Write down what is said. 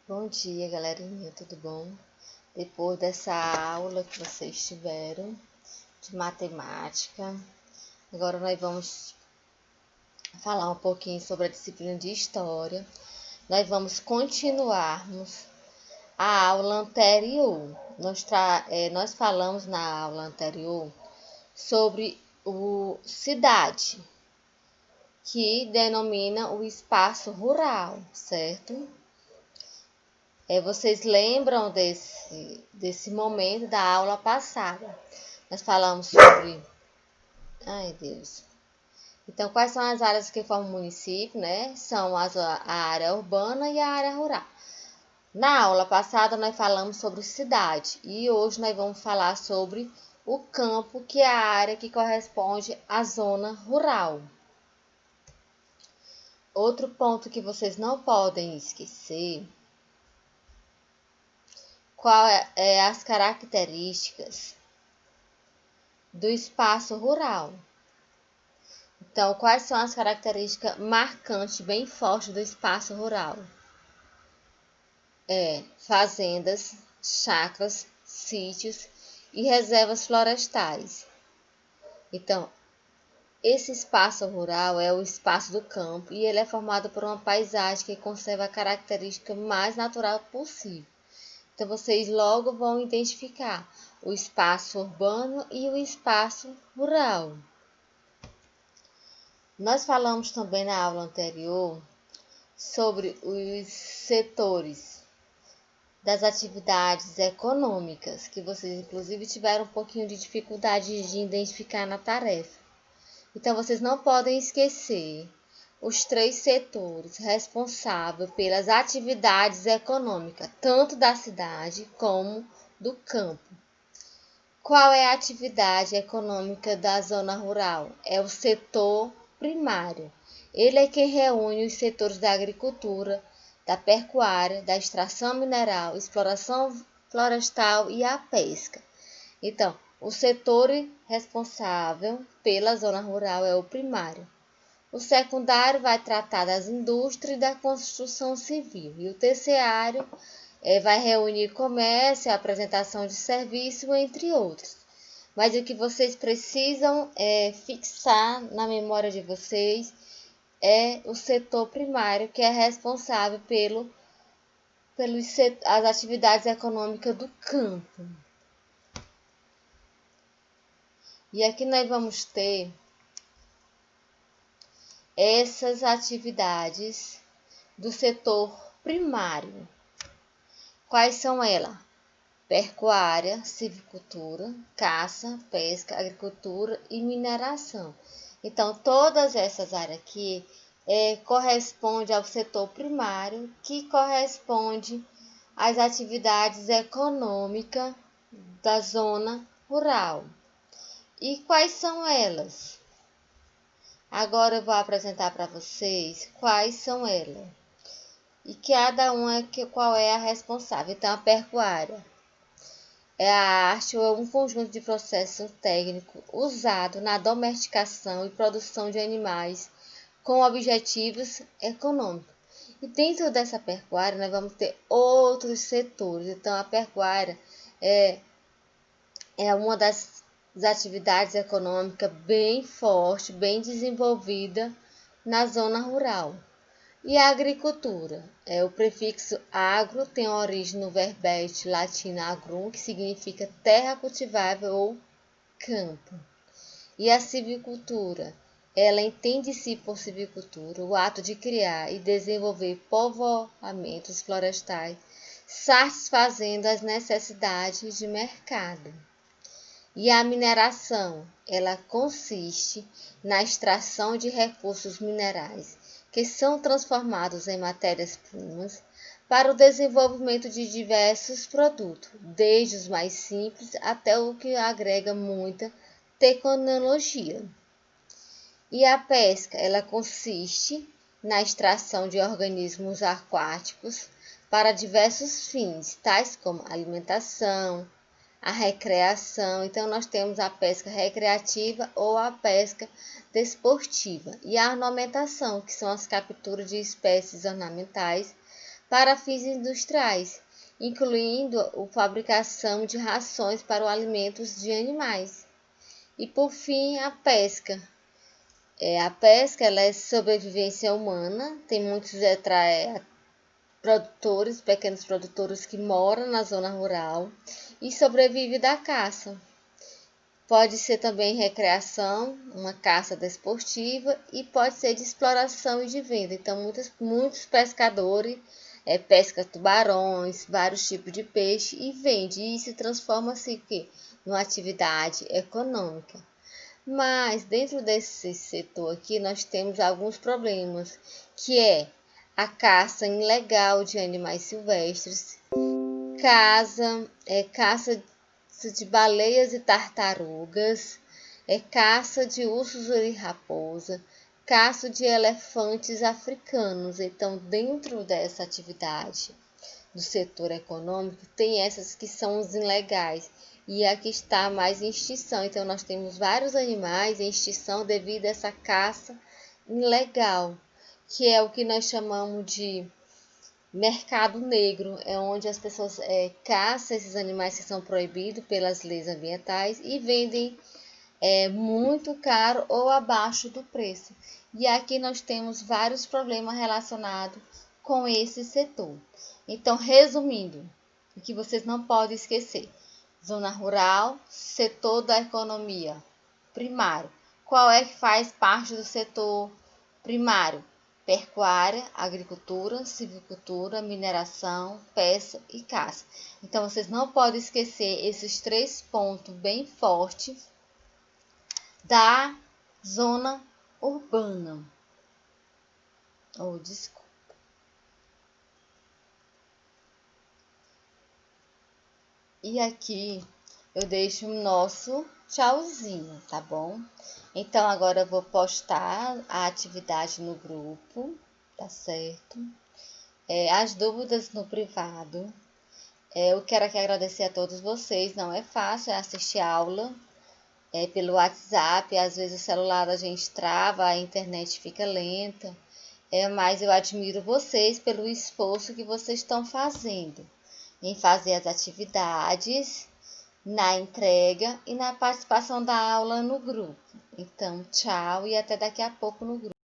Bom dia, galerinha, tudo bom? Depois dessa aula que vocês tiveram de matemática, agora nós vamos falar um pouquinho sobre a disciplina de história. Nós vamos continuarmos a aula anterior. Nós falamos na aula anterior sobre o cidade, que denomina o espaço rural, certo? Vocês lembram desse momento da aula passada? Nós falamos sobre... Ai, Deus. Então, quais são as áreas que formam o município, né? São a área urbana e a área rural. Na aula passada, nós falamos sobre cidade. E hoje nós vamos falar sobre o campo, que é a área que corresponde à zona rural. Outro ponto que vocês não podem esquecer... Quais as características do espaço rural? Então, quais são as características marcantes, bem fortes do espaço rural? Fazendas, chácaras, sítios e reservas florestais. Então, esse espaço rural é o espaço do campo e ele é formado por uma paisagem que conserva a característica mais natural possível. Então, vocês logo vão identificar o espaço urbano e o espaço rural. Nós falamos também na aula anterior sobre os setores das atividades econômicas, que vocês inclusive tiveram um pouquinho de dificuldade de identificar na tarefa. Então, vocês não podem esquecer os 3 setores responsáveis pelas atividades econômicas, tanto da cidade como do campo. Qual é a atividade econômica da zona rural? É o setor primário. Ele é quem reúne os setores da agricultura, da pecuária, da extração mineral, exploração florestal e a pesca. Então, o setor responsável pela zona rural é o primário. O secundário vai tratar das indústrias e da construção civil. E o terciário vai reunir comércio, apresentação de serviço, entre outros. Mas o que vocês precisam fixar na memória de vocês é o setor primário, que é responsável pelas atividades econômicas do campo. E aqui nós vamos ter essas atividades do setor primário. Quais são elas? Pecuária, silvicultura, caça, pesca, agricultura e mineração. Então, todas essas áreas aqui correspondem ao setor primário, que corresponde às atividades econômicas da zona rural. E quais são elas? Agora eu vou apresentar para vocês quais são elas. E cada uma qual é a responsável. Então, a pecuária é a arte ou um conjunto de processos técnicos usado na domesticação e produção de animais com objetivos econômicos. E dentro dessa pecuária, nós vamos ter outros setores. Então, a pecuária é uma das atividades econômicas bem forte, bem desenvolvida na zona rural. E a agricultura? O prefixo agro tem origem no verbete latino agrum, que significa terra cultivável ou campo. E a silvicultura? Ela entende-se por silvicultura o ato de criar e desenvolver povoamentos florestais, satisfazendo as necessidades de mercado. E a mineração? Ela consiste na extração de recursos minerais, que são transformados em matérias-primas para o desenvolvimento de diversos produtos, desde os mais simples até o que agrega muita tecnologia. E a pesca? Ela consiste na extração de organismos aquáticos para diversos fins, tais como alimentação, a recreação. Então, nós temos a pesca recreativa ou a pesca desportiva. E a ornamentação, que são as capturas de espécies ornamentais para fins industriais, incluindo a fabricação de rações para os alimentos de animais. E por fim, a pesca. A pesca ela é sobrevivência humana, tem muitos produtores, pequenos produtores que moram na zona rural e sobrevivem da caça. Pode ser também recreação, uma caça desportiva e pode ser de exploração e de venda. Então, muitos pescadores pescam tubarões, vários tipos de peixe e vende. E se transforma-se numa atividade econômica. Mas dentro desse setor aqui nós temos alguns problemas, que é a caça ilegal de animais silvestres, caça de baleias e tartarugas, caça de ursos e raposa, caça de elefantes africanos. Então, dentro dessa atividade do setor econômico, tem essas que são os ilegais. E aqui está mais em extinção. Então, nós temos vários animais em extinção devido a essa caça ilegal, que é o que nós chamamos de mercado negro, é onde as pessoas caçam esses animais que são proibidos pelas leis ambientais e vendem muito caro ou abaixo do preço. E aqui nós temos vários problemas relacionados com esse setor. Então, resumindo, o que vocês não podem esquecer: zona rural, setor da economia primário. Qual é que faz parte do setor primário? Pecuária, agricultura, silvicultura, mineração, pesca e caça. Então, vocês não podem esquecer esses 3 pontos bem fortes da zona urbana. Desculpa. E aqui eu deixo o nosso tchauzinho, tá bom? Então, agora eu vou postar a atividade no grupo, tá certo? As dúvidas no privado. Eu quero aqui agradecer a todos vocês. Não é fácil assistir aula pelo WhatsApp. Às vezes o celular da gente trava, a internet fica lenta. Mas eu admiro vocês pelo esforço que vocês estão fazendo em fazer as atividades, na entrega e na participação da aula no grupo. Então, tchau e até daqui a pouco no grupo.